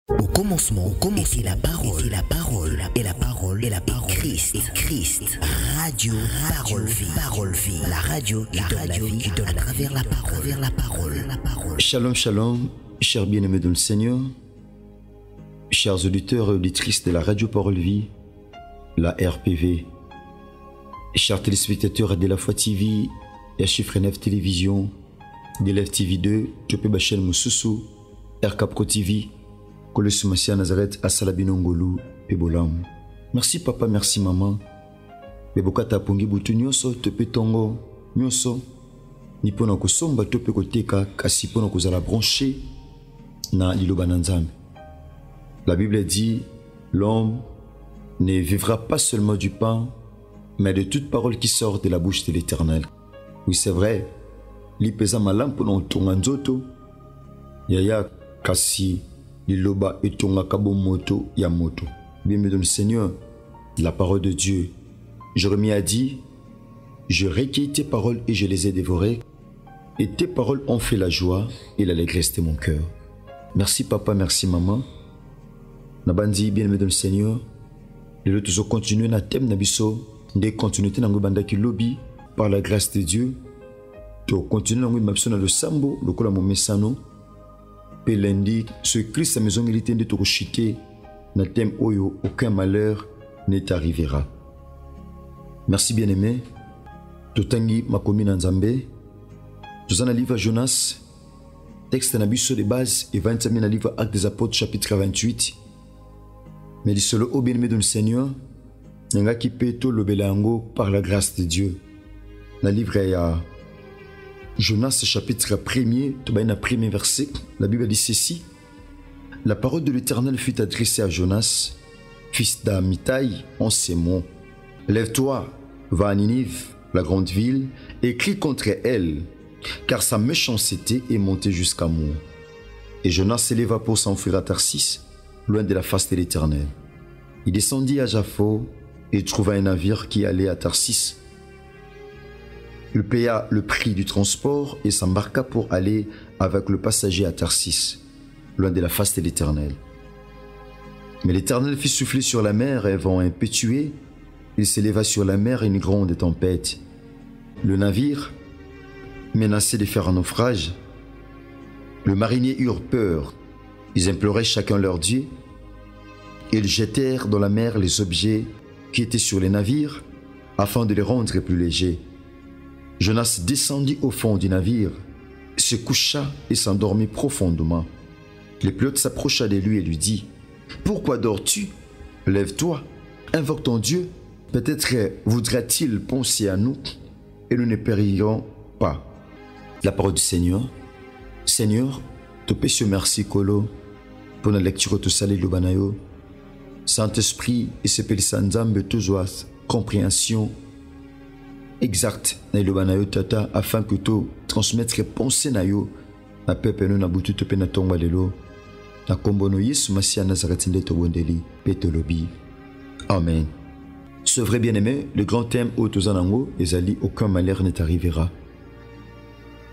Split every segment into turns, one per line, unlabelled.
Au commencement, était la parole, et la parole, Christ. Radio, parole vie. La radio qui donne la vie à travers la parole.
Shalom, shalom, chers bien-aimés dans le Seigneur, chers auditeurs et auditrices de la radio Parole Vie, la RPV, chers téléspectateurs de la Foi TV et à Chiffre 9 Télévision, de l'F TV 2, Topé Bachel Moussousou, RCAPRO TV, Kolosu Massia Nazareth, Asalabinongolu, Pebolam. Merci papa, merci maman. Bebokata pongi butu nyoso, Topé Tongo, nyoso. Ni pona kusomba tope koteka kasi pona kozala branché na liloba na Nzambe. La Bible dit l'homme ne vivra pas seulement du pain mais de toute parole qui sort de la bouche de l'Éternel. Oui, c'est vrai. Li pesa malam pona otonga nzoto yaya kasi liloba etonga kabo moto ya moto. Bien-aimé dans le Seigneur, la parole de Dieu. Jérémie a dit: je recueillis tes paroles et je les ai dévorées, et tes paroles ont fait la joie et l'allégresse de mon cœur. Merci papa, merci maman. Nabandi bien-aimé dans le Seigneur. Les autres ont continué na thème nabiso, de continuité na ngobanda ki lobby par la grâce de Dieu. To continuer na ngobanda na le sambo, le kola mo mesano. Pe lundi, ce Christ sa maison militaire de to chité na thème oyo, aucun malheur ne t'arrivera. Merci bien-aimé. Totangi makomi na Nzambe. Tozana livre Jonas, texte na biso de base et 20 na livre Actes des Apôtres chapitre 28. Mais du solo au bien-aimé dans le Seigneur, n'anga ki peto lobelango par la grâce de Dieu. Na livre ya Jonas chapitre 1er, tobaina premier verset, la Bible dit ceci: la parole de l'Éternel fut adressée à Jonas, fils d'Amitai, en ces mots: lève-toi, va à Ninive, la grande ville, et crie contre elle, car sa méchanceté est montée jusqu'à moi. Et Jonas s'éleva pour s'enfuir à Tarsis, loin de la face de l'Éternel. Il descendit à Jaffo et trouva un navire qui allait à Tarsis. Il paya le prix du transport et s'embarqua pour aller avec le passager à Tarsis, loin de la face de l'Éternel. Mais l'Éternel fit souffler sur la mer un vent impétueux. Il s'éleva sur la mer une grande tempête. Le navire menaçait de faire un naufrage. Les mariniers eurent peur. Ils imploraient chacun leur Dieu. Ils jetèrent dans la mer les objets qui étaient sur les navires afin de les rendre plus légers. Jonas descendit au fond du navire, se coucha et s'endormit profondément. Le pilote s'approcha de lui et lui dit: pourquoi dors-tu? Lève-toi, invoque ton Dieu. Peut-être voudra-t-il penser à nous et nous ne périrons pas. La parole du Seigneur. Seigneur, te péché merci Kolo pour la lecture de Salé Lubanayo. Saint-Esprit et se pelisa Nzambe toujours compréhension exacte na Lubanayo tata afin que tu transmettre pensée na yo na pepe no na butu te pe na tonga lelo na kombono Yesu Masia Nazareth ndeto bondeli petolobi. Amen. Ce vrai bien-aimé, le grand thème au Tozanango, ezali aucun malheur ne t'arrivera.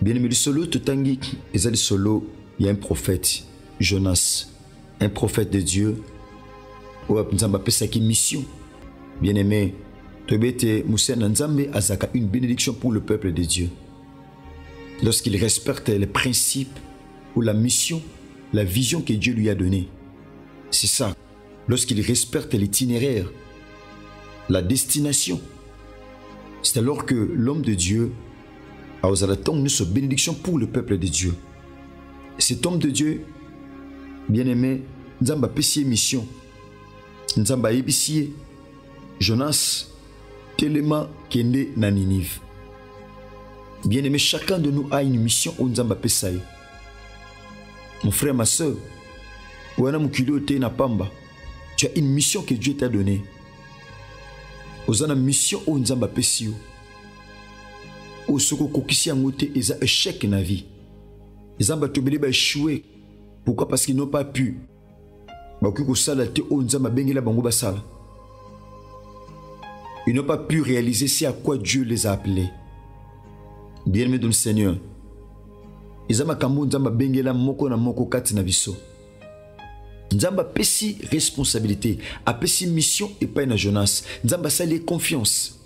Bien-aimé, le solo Totangi, ezali solo, il y a un prophète, Jonas, un prophète de Dieu, ou Nzamba pesaki mission. Bien-aimé, Tobete Moussa Nzambe azaka une bénédiction pour le peuple de Dieu. Lorsqu'il respecte les principes ou la mission, la vision que Dieu lui a donnée. C'est ça. Lorsqu'il respecte l'itinéraire, la destination. C'est alors que l'homme de Dieu a osé attendre une bénédiction pour le peuple de Dieu. Cet homme de Dieu, bien-aimé, Nzamba pessie mission. Nzamba ebisie. Jonas, Telema Kende na Ninive. Bien-aimé, chacun de nous a une mission où Nzamba pesaye. Mon frère, ma soeur, Wana Mukilo te na pamba. Tu as une mission que Dieu t'a donnée. Ozana mission où Nzamba pesio. Osoko kokisi angote eza échec na vie. Nzamba tobeli ba échoué. Pourquoi? Parce qu'ils n'ont pas pu. Bakiko sala te où Nzamba bengela bango basala. Ils n'ont pas pu réaliser ce à quoi Dieu les a appelés. Bien-aimé dans le Seigneur, Izama kambo Nzamba bengela moko na moko kati na biso. Nzamba pesi responsabilité, apesi mission et pas na Jonas. Nzamba sali confiance.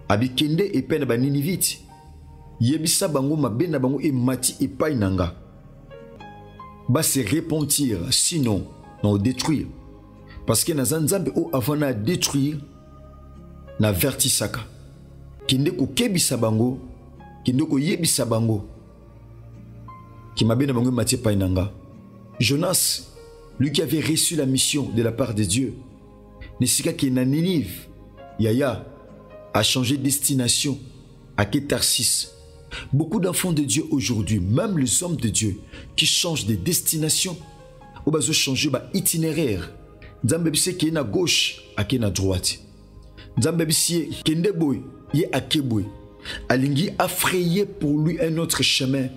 Abikende et pas na ba Ninivite. Yebisa bango mabe na bango e mati et pas nanga. Ba se repentir, sinon non détruire. Parce que na Nzambe o avant na détruire na vertisaka. Kende ko kebisa bango, kende ko yebisa bango. Qui mabe na bango mati pas nanga. Jonas, lui qui avait reçu la mission de la part de Dieu, Nesika qui est na Ninive, Yaya a changé de destination à Tarsis. Beaucoup d'enfants de Dieu aujourd'hui, même les hommes de Dieu, qui changent de destination, ou bazo changer ba itinéraire. Nzambe bise qui est na gauche, à qui na droite. Nzambe bise kende boy, yé à keboy. Alingi a frayé pour lui un autre chemin.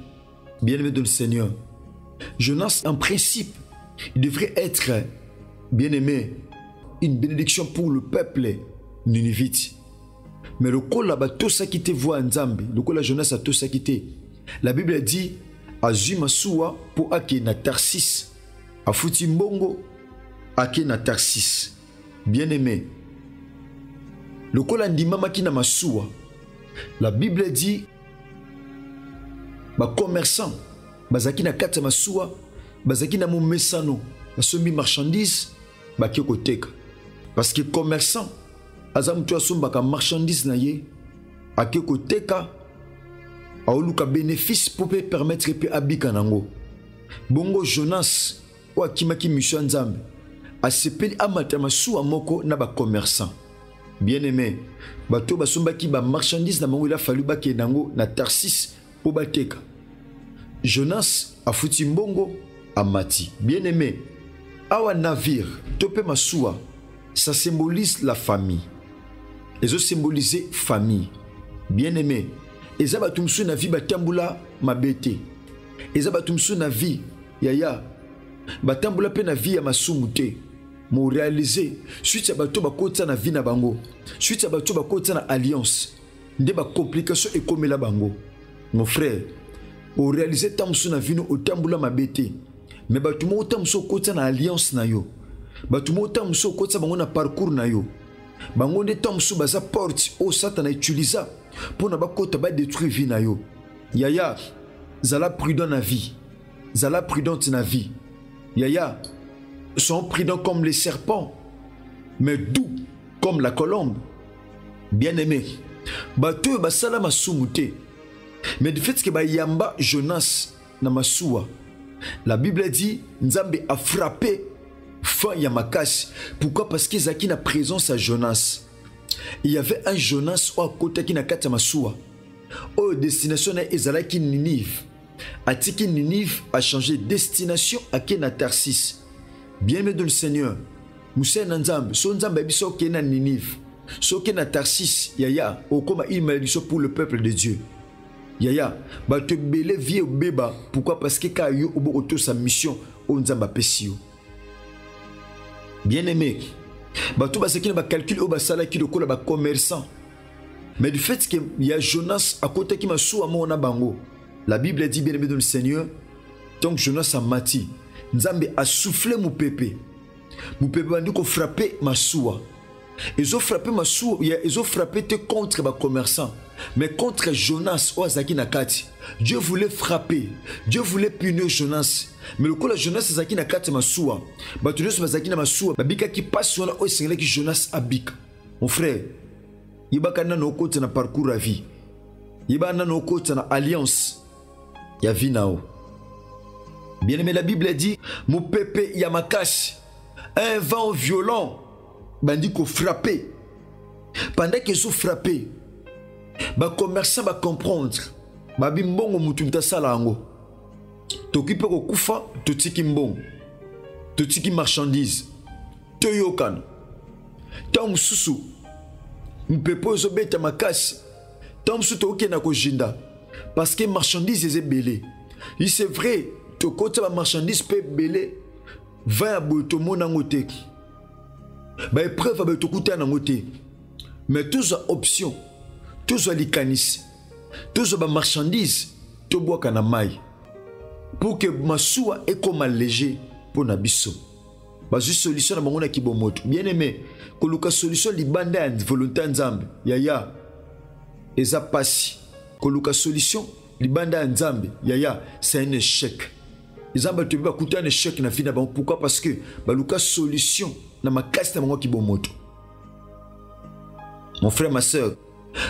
Bien-aimé de le Seigneur. Jonas, en principe, il devrait être, bien-aimé, une bénédiction pour le peuple ninivite. Mais le col là-bas, tout ça qui te voit en Zambie, le col là, Jonas a tout ça qui te. La Bible dit, Azuma Soua pour Ake na Tarsis, a fouti mbongo, Ake na Tarsis. Bien-aimé, le col là, Ndimama ki na Massoua. La Bible dit, ba commerçant, bazaki na kata Massoua, bazaki na mo mesano, basombi marchandise, baki koteka. Parce que commerçant, azam tu asomba ka marchandise na ye, ake koteka, aoluka bénéfice pour permettre pe abika nango. Bongo Jonas, ou akimaki mission Nzambe, asepeli amata Massoua moko na ba commerçant. Bien aimé, bato basomba ki ba marchandise na bango il a fallu bake nango na Tarsis pour bateka. Jonas a fouti mbongo a mati. Bien aimé, awa navire, tope Massoua, ça symbolise la famille. Et ça symbolise famille. Bien aimé, et ça va tumsu na vie batambula mabete. Et ça va tumsu na vie yaya. Batambula pe na vie ya masumute. Mo réaliser suite à bato bakota na vie na bango. Suite à bato bakota na alliance. Nde ba complication et comme la bango. Mon frère, au réaliser tamsu na vino au tambula mabete. Mais batumo otamso kota na alliance na yo. Batumo otamso kota bango na parcours na yo. Bango de tamsu baza porte o satana utiliza pour na bakota ba détruire vie na yo. Yaya, zala prudent na vie. Zala prudente na vie. Yaya, sont prudents comme les serpents, mais doux comme la colombe. Bien-aimé, bateau basala masumute. Mais du fait que ba yamba Jonas na Massoua, la Bible dit Nzambe a frappé fin Yamakasi. Pourquoi? Parce que zaki na présence à Jonas. Il y avait un Jonas au côté qui na kata Massoua. Au destination na ezalaki Ninive. Atiki Ninive a changé de destination à Kena Tarsis. Bien-aimé de le Seigneur, Moussa Nzambe, son Nzambe biso Kena Ninive, so Kena Tarsis, yaya, okoma une malédiction pour le peuple de Dieu. Yaya, ba te belé vie au beba, pourquoi? Parce que ka yo obo auto sa mission au Nzamba pesio. Bien-aimé, ba tout ba sekina ba calcul au ba sala ki de kola ba commerçant. Mais du fait que y a Jonas à côté qui m'a sou à mon bango. La Bible dit bien-aimé de le Seigneur, donc Jonas a mati. Nzambe a soufflé mon pépé. Mon pépé a dit qu'on frappait Massoua. Ils ont frappé Massoua, ils ont frappé contre les commerçants. Mais contre Jonas, Oazaki Nakati, Dieu voulait frapper. Dieu voulait punir Jonas. Mais le coup de Jonas, Zaki Nakati Massoua. Batunos Mazaki Massoua. Babika qui passe sur la haut, c'est que Jonas abik. Mon frère, Yibakana no côté na parcours à vie. Yibana no côté na alliance. Yavi nao. Bien-aimé, la Bible dit, mon pépé Yamakashi, un vent violent, bandit qu'on frappé. Pendant qu'ils ont frappé, les commerçants vont comprendre, babi mbongo mutumta salango. Tokipe ko kufa, totiki mbongo, totiki marchandise, toyokan. Tam susu, mpepo zobeta makasi, tam su toke na ko jinda, parce que marchandise est belé. Il c'est vrai. To côté la marchandise peut belé 20 à boto mon angoté. Ba épreuve ba to coûter en angoté. Mais tous a option, tous a likanis, tous a marchandise to bois kana mai. Pour que Massoua est comme léger pour na biso. Bazui solution na bango na kibomoto. Bien aimé, koluka solution libanda ya volonté nzambe. Yaya. Eza pasi. Koluka solution libanda ya nzambe. Yaya, c'est un échec. Nzambe te ba kuta un échec na vie na bango. Pourquoi? Parce que baluka solution na makasi na bango kibomoto. Mon frère, ma soeur,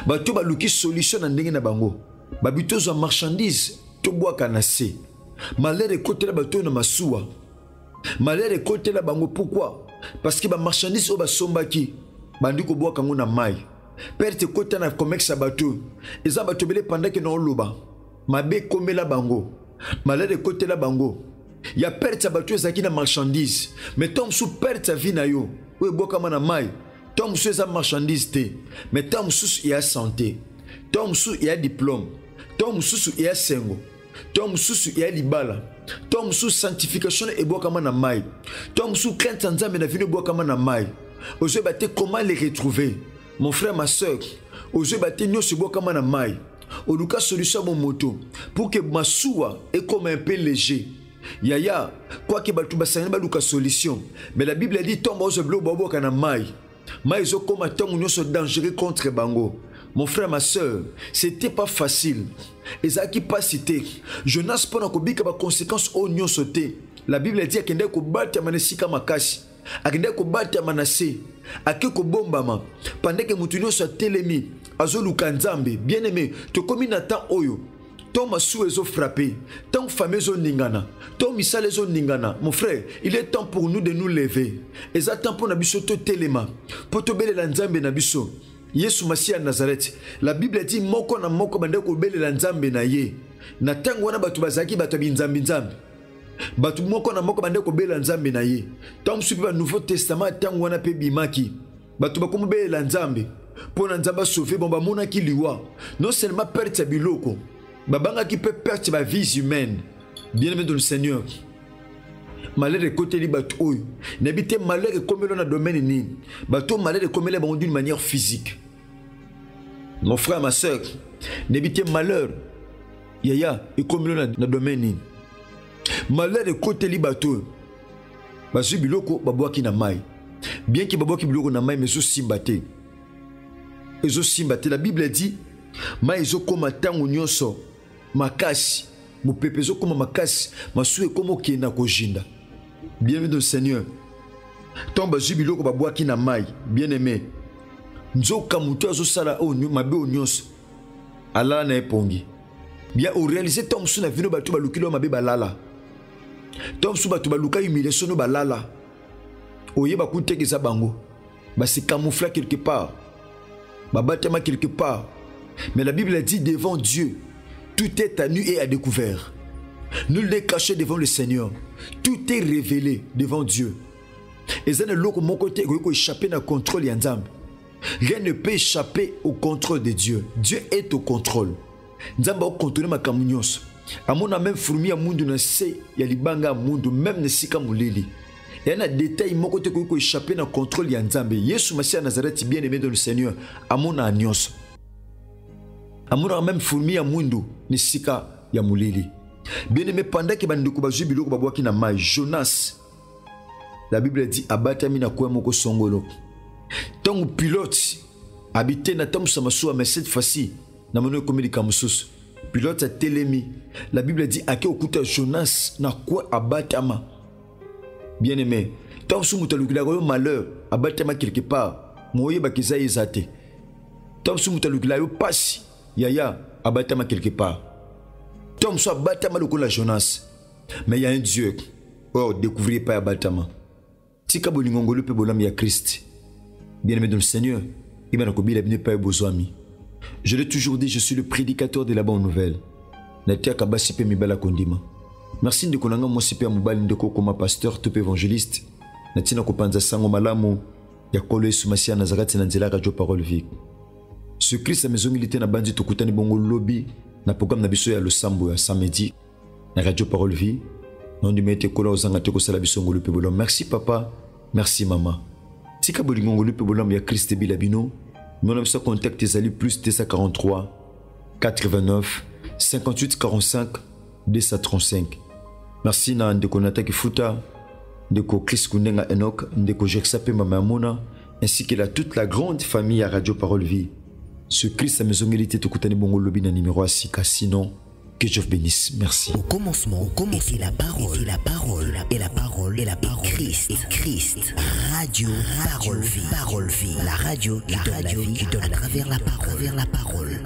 bato baluki solution na ndenge na bango. Babito zo marchandise to bois kanase. Malheur côté la bato na masuwa. Malheur côté la bango pourquoi? Parce que ba marchandise o ba sombaki bandi ko bois kango na mai. Perte côté na commerce bato. Eza bato bele pendant que no loba. Mabe komela bango. Malheur côté la bango. Ya perte bato ezaki na marchandise. Mais tom sous perte vie na yo. O bois kama na mai. Tom sous eza marchandise te. Mais tom sous ya santé. Tom sous ya diplôme. Tom sous ya sengo. Tom sous ya libala. Tom sous sanctification et bois kama na mai. Tom sous crainte nzambe na vie bois kama na mai. Oje bate comment les retrouver? Mon frère, ma soeur, oje bate nyoso bois kama na mai. Oluka solution mon moto pour que ma soua est comme un peu léger. Yaya, quoi que batu basanga baluka solution. Mais la Bible dit tombe oje blo bois bois kana mai. Mai zo comme tant nyoso dangereux contre bango. Mon frère, ma soeur, c'était pas facile. Ezaki pas cité. Jonas pendant ko bika ba conséquences au nyon sauté. La Bible dit akende ko bata manesika makasi. Akende ko bata manase. Ake ko bombama. Pendant que mutu nyon soit telemi. Azoluka nzambe. Bien aimé, to komi na temps oyo. Ton masu ezo frappé. Ton fameux zo ningana. Ton misal ezo ningana. Mon frère, il est temps pour nous de nous lever. Eza temps pour na biso to telema. Pour to bele la nzambe na biso. Yesu Masia Nazareth. La Bible dit moko na moko bande ko bele la nzambe na ye. Na tango wana batu bazaki batu binzambi nzambe. Batu moko na moko bande ko bele la nzambe na ye. Tango subi ba Nouveau Testament tango wana pe bimaki. Batu bakomo bele la nzambe. Pour nzamba sauver bon ba mona ki liwa. Non seulement perte biloko. Babanga qui peut perdre ma vie humaine. Bien-aimé dans le Seigneur. Malheur de côté li bateau. N'habite malheur comme dans le domaine ni. Bateau malheur comme les d'une manière physique. Mon frère, ma soeur, n'habite malheur. Yaya et comme dans le domaine ni. Malheur de côté li bateau. Basu biloko babwa ki na mai. Bien que babwa ki biloko na mai mais zo simbate. Ezo simbate. La Bible dit mai ezo koma tango nyonso makasi. Mon peuple zo koma makasi. Masue komo kena kojinda. Bienvenue dans le Seigneur. Tomba jubilo ko babwa ki na mai. Bien-aimé. Nzoka mutu azo sala o mabe o nyonso. Ala na epongi. Bien au réaliser tom sou na vino batu balukilo mabe balala. Tom sou batu baluka humiliation no balala. Oye bakuteke za bango. Ba se camoufler quelque part. Ba batema quelque part. Mais la Bible dit devant Dieu, tout est à nu et à découvert. Nul n'est caché devant le Seigneur. Tout est révélé devant Dieu. Et ça ne loko mon côté ko échapper na contrôle yanzambe. Rien ne peut échapper au contrôle de Dieu. Dieu est au contrôle. Nzamba au contrôler ma kamunyos. Amona même fourmi ya mundu na se ya libanga mundu même ne sika mulili. Et un détail mon côté ko échapper na contrôle yanzambe. Yesu Masia Nazareth bien-aimé dans le Seigneur. Amona anyos. Amona même fourmi ya mundu ne sika ya mulili. Bien-aimé, pendant que banduku bazui biloko babwaki na mai, Jonas, la Bible dit abatami na kwa moko songolo. Tant pilote habité na tamu samasoua, mais cette fois-ci na mono komilika mususu. Pilote a telemi. La Bible dit ake okuta Jonas na kwa abatama. Bien-aimé, tant sou mutalukila yo malheur abatama quelque part. Moye bakiza ezate. Tant sou mutalukila yo pasi yaya abatama quelque part. Tom soit batama lokola Jonas. Mais il y a un Dieu. Oh, découvrez pas batama. Tika bolingongolo pe bolam ya Christ. Bien-aimé dans le Seigneur, il m'a kobi la bine pa bozwami. Je l'ai toujours dit, je suis le prédicateur de la bonne nouvelle. Natia kabasi pe mibala kondima. Merci de konanga mo sipe mobali ndeko comme pasteur top évangéliste. Natina kopanza sango malamu ya kolo Yesu Masia Nazareth na nzela radio parole vie. Ce Christ a maison militaire na bandi tokutani bongo lobby. Na programme na biso ya losambo ya samedi na radio parole vie non du mete kola ozanga te ko sala biso ngolu pe bolom. Merci papa, merci maman. Tika bolingo ngolu pe bolom ya Christ bilabino. Mon nom se contact ezali plus 243 89 58 45 235. Merci na ndeko Nata Kifuta Ndeko Chris Kundenga Enoch, Ndeko Jexape Mamamona, ainsi que toute la grande famille à Radio Parole Vie. Ce Christ à maison milité Tokutani Bongo Lobina numéro 6, sinon, que Dieu bénisse. Merci.
Au commencement, était la parole, et la parole, Christ, Radio Parole Vie, la radio qui donne la vie à travers la parole,